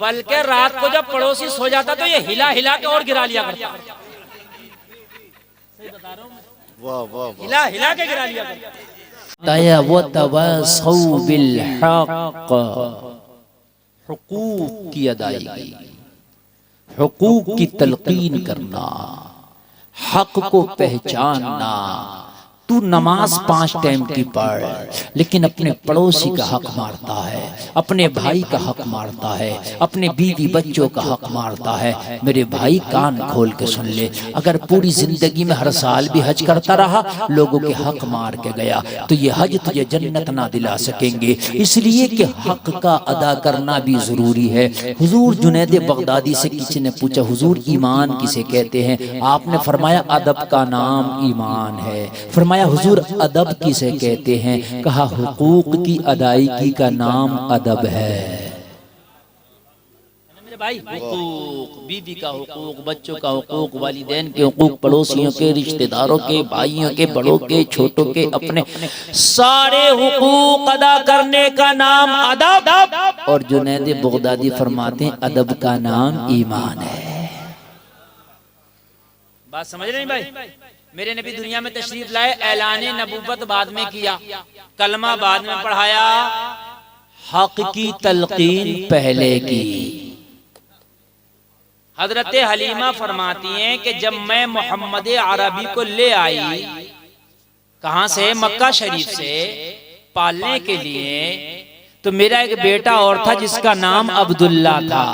बल्कि रात को जब पड़ोसी सो जाता तो ये हिला हिला के और गिरा लिया करता। सही बता रहा हूं मैं, वाह वाह वाह। हिला हिला के गिरा लिया करता। तवासौ बिल हक़, हुकूक की अदायगी, हुकूक की तलकीन करना, हक को पहचानना। तू नमाज 5 टाइम की पढ़, लेकिन अपने पड़ोसी का हक मारता है, अपने भाई का हक मारता है, अपने बीवी बच्चों का हक मारता है। मेरे भाई कान खोल के सुन ले, अगर पूरी जिंदगी में हर साल भी हज करता रहा, लोगों के हक मार के गया, तो ये हज तुझे जन्नत ना दिला सकेंगे। इसलिए कि हक का अदा करना भी जरूरी है। हुजूर जुनैद बगदादी से किसी ने पूछा, हुजूर ईमान किसे कहते हैं? आपने फरमाया अदब का नाम ईमान है। फरमाया हुजूर अदब किसे कहते हैं? कहा हुकूक की अदायगी का नाम अदब है। मेरे भाई हुकूक, बीवी का हुकूक, बच्चों का हुकूक, वालिदैन के हुकूक, पड़ोसियों के, रिश्तेदारों के, भाइयों के, बड़ों के, छोटों के, अपने सारे हुकूक अदा करने का नाम अदब। और जुनैद बगदादी फरमाते हैं अदब का नाम ईमान है। बात समझ रहे हैं भाई? मेरे नबी दुनिया में तशरीफ लाए, ऐलान नबूवत बाद में किया, कलमा बाद में पढ़ाया, हक की तलकीन पहले की। हजरत हलीमा फरमाती हैं कि जब मैं मोहम्मद अरबी को ले आई, कहां से? मक्का शरीफ से, पालने के लिए, तो मेरा एक बेटा और था जिसका नाम अब्दुल्ला था।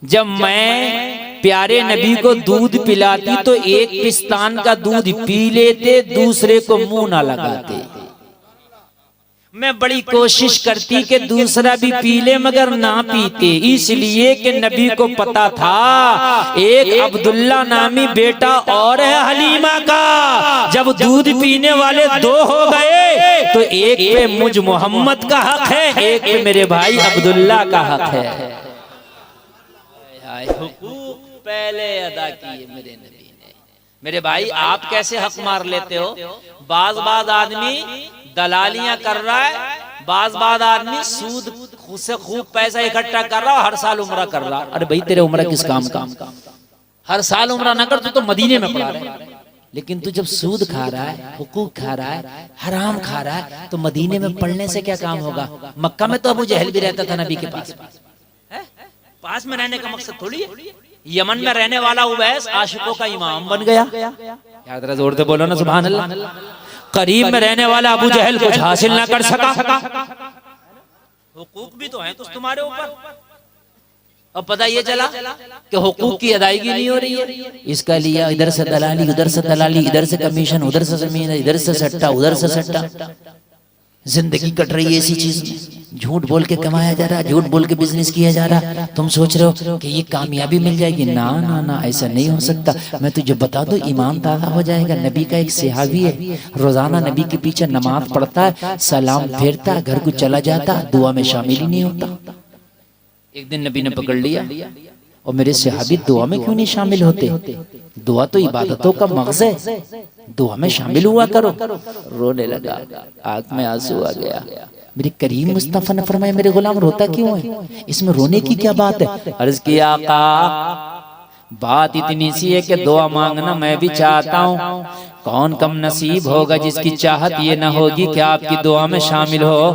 जब मैं प्यारे नबी को दूध पिलाती तो एक पिस्तान का दूध पी लेते, दूसरे को मुंह ना लगाते। मैं बड़ी कोशिश करती कि दूसरा भी पी ले, मगर ना पीते, इसलिए कि नबी को पता था एक अब्दुल्ला नामी बेटा और है हलीमा का। जब दूध पीने वाले 2 हो गए तो एक पे मुझ मोहम्मद का हक है, एक पे मेरे भाई अब्दुल्ला का हक है। हुकूक पहले अदा किए मेरे नबी ने। मेरे भाई आप कैसे हक मार लेते हो? बाज आदमी दलालियां कर रहा है, बाज आदमी सूद से खूब पैसा इकट्ठा कर रहा है, हर साल उम्रा कर रहा है। अरे भाई तेरे उम्र किस काम का? हर साल उम्रा ना कर, तू तो मदीने में पड़ा रहे। लेकिन तू जब सूद खा रहा है, हुकूक खा रहा है, हराम खा रहा है, तो मदीने में पढ़ने से क्या काम होगा? मक्का में तो अबू जहल भी रहता था नबी के पास। पास में रहने का मकसद थोड़ी है। यमन में रहने वाला उवैस आशिकों का इमाम बन गया। याद रहा, जोर से बोलो ना सुभान अल्लाह। करीब में रहने वाला अबू जहल कुछ हासिल ना कर सका। हुकूक भी तो है तो तुम्हारे ऊपर। अब पता ये चला कि हुकूक की अदायगी नहीं हो रही है। इसका लिया इधर से दलाली, उधर से दलाली, इधर से कमीशन, उधर से जमीन, इधर से सट्टा, उधर से सट्टा। जिंदगी कट रही है इसी चीज में। झूठ बोल के कमाया जा रहा है, झूठ बोल के बिजनेस किया जा रहा है। तुम सोच रहे हो कि ये कामयाबी मिल जाएगी? ना ना ना, ऐसा नहीं हो सकता। मैं तुझे बता दूं, ईमान ताज़ा हो जाएगा। नबी का एक सहाबी है, रोजाना नबी के पीछे नमाज पढ़ता है, सलाम फेरता, घर को चला जाता, दुआ में शामिल ही नहीं होता। एक दिन नबी ने पकड़ लिया, और मेरे सहाबी दुआ में क्यों नहीं शामिल होते? दुआ तो इबादतों का मग़ज़ है, दुआ में शामिल हुआ करो। रोने लगा, आंख में आंसू आ गया। मेरे करीम मुस्तफा ने फरमाया, मेरे गुलाम रोता क्यों है? इसमें रोने की क्या बात है? अर्ज़ किया, आका बात इतनी सी है कि दुआ मांगना मैं भी चाहता हूँ। कौन कम नसीब होगा जिसकी चाहत ये ना होगी कि आपकी दुआ में शामिल हो।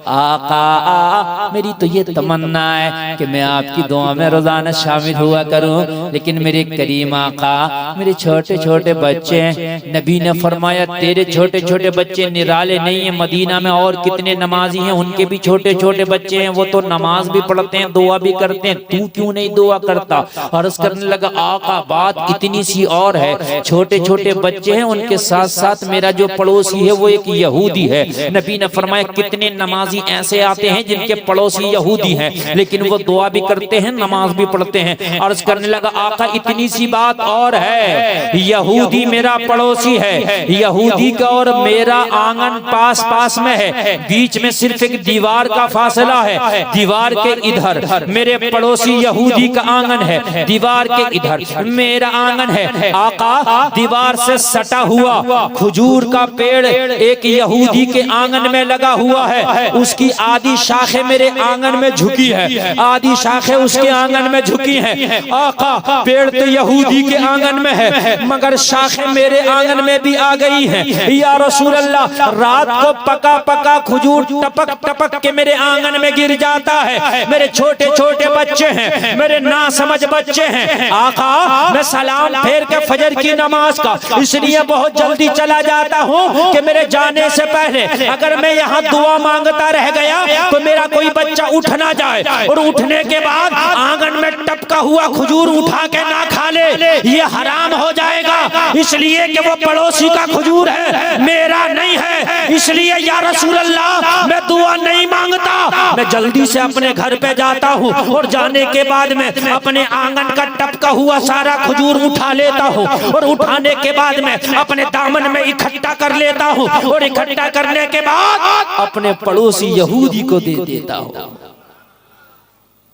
आका मेरी तो ये तमन्ना है कि मैं आपकी दुआ में रोजाना शामिल हुआ करूं, लेकिन मेरे करीम आका मेरे छोटे छोटे बच्चे हैं। नबी ने फरमाया, तेरे छोटे छोटे बच्चे निराले नहीं है, मदीना में और कितने नमाजी हैं उनके भी छोटे छोटे बच्चे हैं, वो तो नमाज भी पढ़ते हैं, दुआ भी करते हैं, तू क्यों नहीं दुआ करता? अर्ज़ करने लगा, आका बात इतनी सी और है, छोटे छोटे बच्चे हैं, उनके साथ साथ मेरा जो पड़ोसी है वो एक यहूदी है। नबी ने फरमाया, कितने नमाजी ऐसे आते हैं जिनके पड़ोसी यहूदी हैं, लेकिन वो दुआ भी करते हैं, नमाज भी पढ़ते हैं। अर्ज करने लगा, आका इतनी सी बात और है, यहूदी मेरा पड़ोसी है, यहूदी का और मेरा आंगन पास पास में है, बीच में सिर्फ एक दीवार का फासला है। दीवार के इधर मेरे पड़ोसी यहूदी का आंगन है, दीवार के इधर मेरा आंगन है। आका दीवार से सटा कटा हुआ खजूर का पेड़ एक यहूदी के आंगन में लगा हुआ है, उसकी आधी शाखें मेरे आंगन में झुकी है, आधी शाखें उसके आंगन में झुकी हैं। आका पेड़ तो यहूदी के आंगन में है मगर शाखें मेरे आंगन में भी आ गई हैं। या रसूल अल्लाह, रात को पका पका खजूर टपक टपक के मेरे आंगन में गिर जाता है। मेरे छोटे छोटे बच्चे हैं, मेरे ना समझ बच्चे हैं। आका मैं सलाम फेर के फजर की नमाज का इसलिए बहुत जल्दी चला जाता हूँ कि मेरे जाने से पहले अगर मैं यहाँ दुआ मांगता रह गया तो मेरा कोई बच्चा उठ ना जाए और उठने के बाद आंगन में टपका हुआ खजूर उठा के ना खा ले, ये हराम हो जाएगा। इसलिए कि वो पड़ोसी का खजूर है, मेरा नहीं है। इसलिए या रसूल अल्लाह मैं दुआ नहीं मांगता, मैं जल्दी से अपने घर पे जाता हूँ और जाने के बाद में अपने आंगन का टपका हुआ सारा खजूर उठा लेता हूँ और उठाने के बाद में अपने दामन में इकट्ठा कर लेता हूँ और इकट्ठा करने के बाद अपने पड़ोसी यहूदी को दे देता हूँ।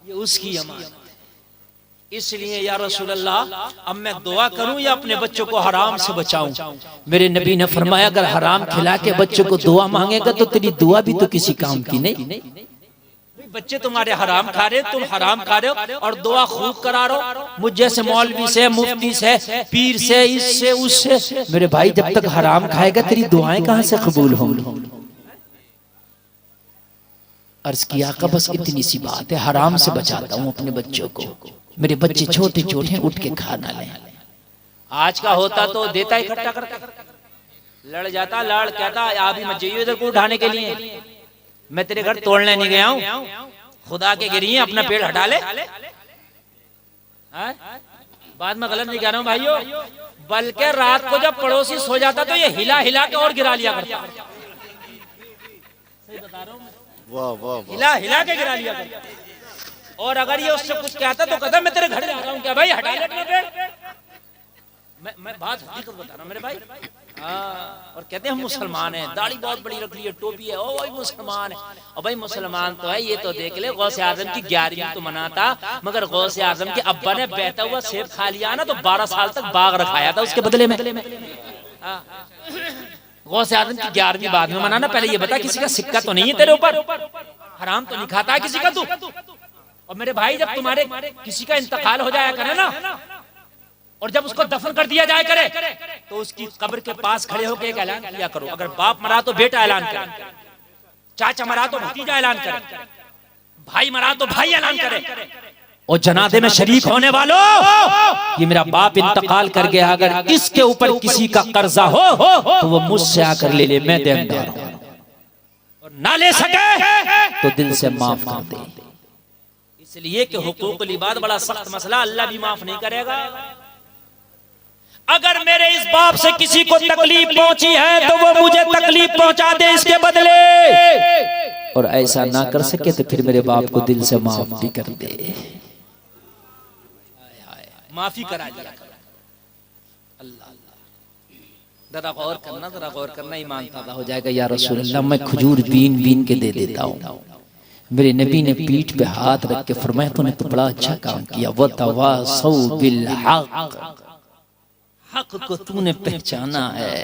ये उसकी अमानत है। इसलिए या रसूल अल्लाह अब मैं दुआ करूं या अपने बच्चों को हराम से बचाऊं? मेरे नबी ने फरमाया अगर हराम खिला के बच्चों को दुआ मांगेगा तो तेरी दुआ भी तो किसी काम की नहीं। बच्चे तुम्हारे हराम खा रहे, तुम हराम खा रहे हो और दुआ खूब करा रहे हो मुझ जैसे मौलवी से, मुफ्ती से, पीर से, इससे उससे। मेरे भाई जब तक हराम खाएगा तेरी दुआएं कहां से कबूल होंगी? अर्ज किया का बस इतनी सी बात है, हराम से बचाता हूं अपने बच्चों को। मेरे बच्चे छोटे छोटे उठ के खाना लें। आज का होता तो देता इकट्ठा करता, लड़ जाता, लड़ कहता आप ही मत जाइए इधर को उठाने के लिए, मैं तेरे घर तोड़ने नहीं गया हूं, खुदा के गिरी अपना पेड़ हटा ले। बाद में गलत नहीं कह रहा हूं भाइयों, बल्कि रात को जब पड़ोसी सो जाता तो ये हिला हिला के और गिरा लिया करता। सही बता रहा हूं मैं, हिला हिला के गिरा लिया करता। और अगर ये उससे कुछ कहता तो कहता मैं तेरे घर जा रहा हूँ, क्या भाई हटा ले अपना पेड़। मैं बात हकीकत बता रहा हूँ मेरे भाई। और कहते हैं हम मुसलमान हैं, दाढ़ी बहुत बड़ी रख ली है, टोपी है, ओ भाई मुसलमान है। और भाई मुसलमान तो है, ये तो देख ले गौसे आजम की 11वीं तो मनाता, मगर गौसे आजम के अब्बा ने बहता हुआ सेब खा लिया ना तो 12 साल तक बाग रखाया था उसके बदले में। गौसे आजम की 11वीं बाद में मनाना। पहले ये बता किसी का सिक्का तो नहीं है तेरे ऊपर, हराम तो नहीं खाता है किसी का तू। और मेरे भाई जब तुम्हारे किसी का इंतकाल हो जाया करे ना और जब उसको दफन कर दिया जाए करे तो उसकी कब्र के पास खड़े होकर एक ऐलान किया करो, अगर बाप मरा तो बेटा ऐलान करे, चाचा मरा तो भतीजा ऐलान करे, भाई मरा तो भाई ऐलान करे। और जनाजे में शरीक होने वालों, ये मेरा बाप इंतकाल कर गया, अगर इसके ऊपर किसी का कर्जा हो तो वो मुझसे आकर ले ले, मैं देनदार हूं। और ना ले सके तो दिल से माफ कर दे। इसलिए कि हुकूकुल इबाद बड़ा सख्त मसला, अल्लाह भी माफ नहीं करेगा। अगर मेरे इस बाप से किसी को तकलीफ पहुंची है तो वो मुझे तकलीफ पहुंचा दे इसके बदले, और ऐसा ना कर सके तो फिर मेरे बाप को दिल से माफ भी कर दे। माफी करा दिया। अल्लाह जरा गौर करना, जरा गौर करना, ईमान ताज़ा हो जाएगा। या रसूल अल्लाह मैं खजूर बीन बीन के दे देता हूँ। मेरे नबी ने पीठ पे हाथ रख के फरमाया तूने तो बड़ा अच्छा काम किया, वतवासौ बिल हक, हक को तूने पहचाना है।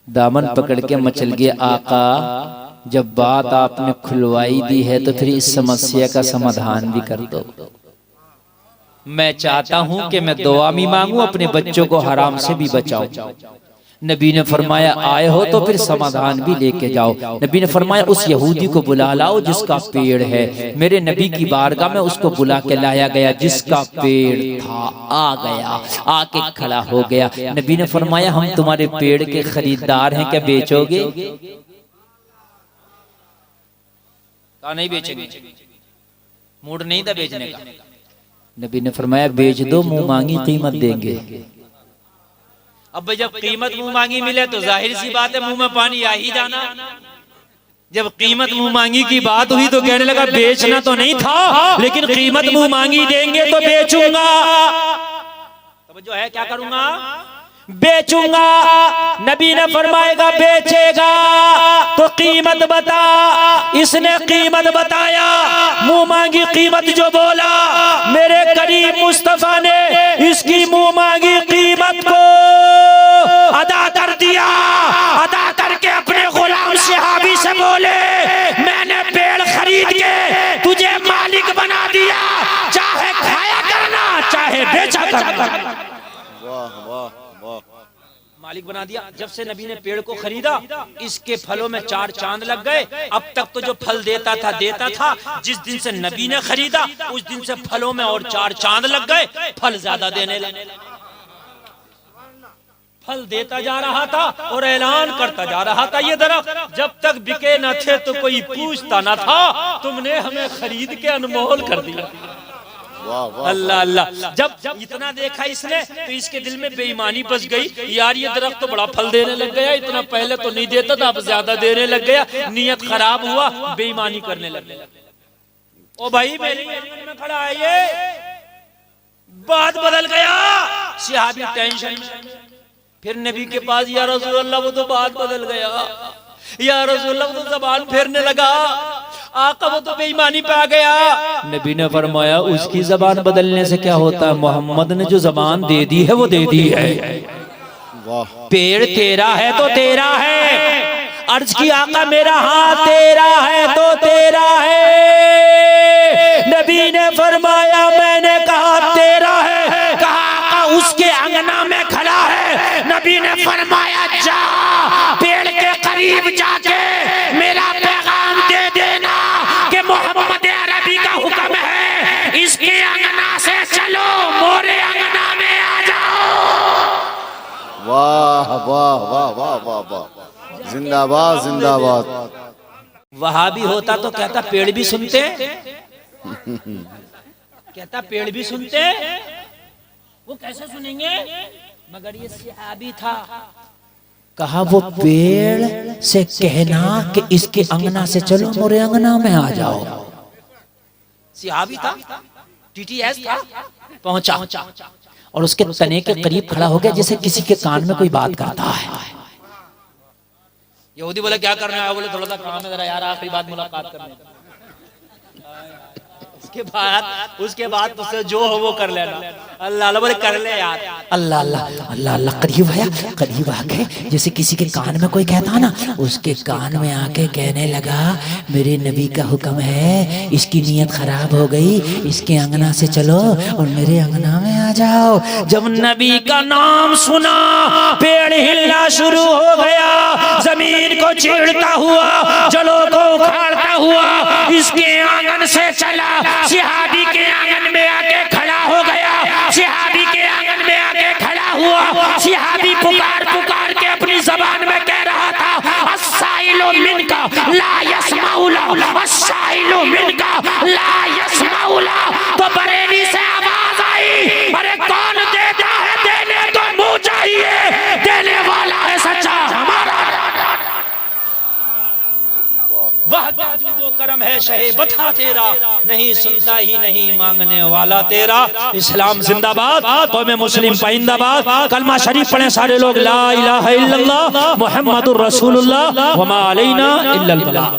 दामन पकड़ के मचल गया आका, जब बात आपने खुलवाई दी है तो फिर इस समस्या का समाधान भी कर दो। मैं चाहता हूं कि मैं दुआ भी मांगू, अपने बच्चों को हराम से भी बचाऊं। नबी ने फरमाया आए हो तो फिर समाधान भी लेके जाओ। नबी ने फरमाया उस यहूदी को बुला लाओ जिसका पेड़ है। मेरे नबी की बारगाह में उसको बुला के लाया गया, जिसका पेड़ था आ गया, आके खड़ा हो गया। नबी ने फरमाया हम तुम्हारे पेड़ के खरीदार हैं, क्या बेचोगे? कहा नहीं बेचेंगे, मूड नहीं था बेचने का। नबी ने फरमाया बेच दो, मुंह मांगी कीमत देंगे। अब जब कीमत मुंह मांगी मिले तो जाहिर सी बात है मुंह में पानी आ ही जाना। जब कीमत मुंह मांगी की बात हुई तो कहने लगा बेचना तो नहीं था, लेकिन कीमत मुंह मांगी देंगे तो बेचूंगा। तो जो है क्या करूंगा? बेचूंगा। नबी ने फरमाएगा बेचेगा तो कीमत बता। इसने कीमत बताया, मुंह मांगी कीमत जो बोला, मेरे करीम मुस्तफा ने इसकी मुंह मांगी कीमत को मालिक बना दिया। जब से नबी ने पेड़ को खरीदा, इसके फलों में 4 चांद लग गए। अब तक तो जो फल देता था, जिस दिन से नबी ने खरीदा उस दिन से फलों में और 4 चांद लग गए, फल ज्यादा देने लगे। फल देता जा रहा था और ऐलान करता जा रहा था, ये दरख्त जब तक बिके न थे तो कोई पूछता न था, तुमने हमें खरीद के अनमोल कर दिया। अल्लाह अल्लाह। जब इतना देखा इसने तो इसके दिल में बेईमानी बस गई, यार ये दरख्त तो बड़ा फल देने लग गया, इतना पहले तो नहीं देता था, अब ज्यादा देने लग गया। नियत खराब हुआ, बेईमानी करने लग गया। ओ भाई मेरी में खड़ा है ये, बात बदल गया। सहाबी टेंशन में, फिर नबी के पास, या रसूल अल्लाह वो तो बात बदल गया, या रसूल अल्लाह वो तो ज़बान फेरने लगा, आका वो तो बेईमानी पे आ गया। नबी ने फरमाया उसकी जबान बदलने से क्या होता है, मोहम्मद ने जो जबान दे दी है वो दे दी है। पेड़ तेरा है तो तेरा है, अर्ज की आका मेरा हाथ तेरा है तो तेरा है। नबी ने फरमाया मैंने कहा तेरा है, कहा आका उसके अंगना में खड़ा है। नबी ने फरमाया जा पेड़ के करीब जाके मेरा पैगाम दे देना कि मोहम्मद अरबी का हुक्म है, इसके अंगना से चलो मोरे अंगना में आ जाओ। वाह वाह वाह वाह वाह वाह, जिंदाबाद जिंदाबाद। वहां भी होता तो कहता पेड़ भी सुनते, कहता पेड़ भी सुनते, वो कैसे सुनेंगे, मगर ये सहाबी था। कहा वो पेड़ से कहना कि इसके अंगना से चलो मोरे अंगना में आ जाओ। सहाबी था, टीटीएस था, पहुंचा और उसके तने के करीब खड़ा हो गया जैसे किसी के कान में कोई बात करता है। यहूदी बोले क्या करना है, बोले थोड़ा सा काम है जरा यार, आखिरी बात मुलाकात करने। उसके बाद तुझसे जो हो वो कर लेना। अल्लाह अल्लाह बोले कर ले यार। अल्लाह अल्लाह अल्लाह अल्लाह। करीब आया, करीब आके जैसे किसी के कान में कोई कहता ना, उसके कान में आके कहने लगा मेरे नबी का हुक्म है, इसकी नीयत खराब हो गई, इसके अंगना से चलो और मेरे अंगना में आ जाओ। जब नबी का नाम सुना पेड़ हिलना शुरू हो गया, जमीन को चीरता हुआ, जड़ों को उखाड़ता हुआ इसके आंगन से चला, सहाबी के आंगन में आके खड़ा हो गया। सहाबी के आंगन में आके खड़ा हुआ, सहाबी पुकार पुकार के अपनी जबान में कह रहा था अस्साइलु मिनका ला यस्माउला, अस्साइलु मिनका ला यस्माउला। तो बरेली से आवाज आई, अरे कौन देता है, देने तो मुंह चाहिए, देने वाला है सच्चा हमारा। वह जो करम है शहे बता तेरा, नहीं सुनता ही नहीं मांगने वाला तेरा। इस्लाम जिंदाबाद, कौम मुस्लिम पाइंदाबाद। कलमा शरीफ पढ़े सारे लोग, ला इलाहा इल्लल्लाह मुहम्मदुर रसूलुल्लाह व मा अलैना इल्लल बलाग।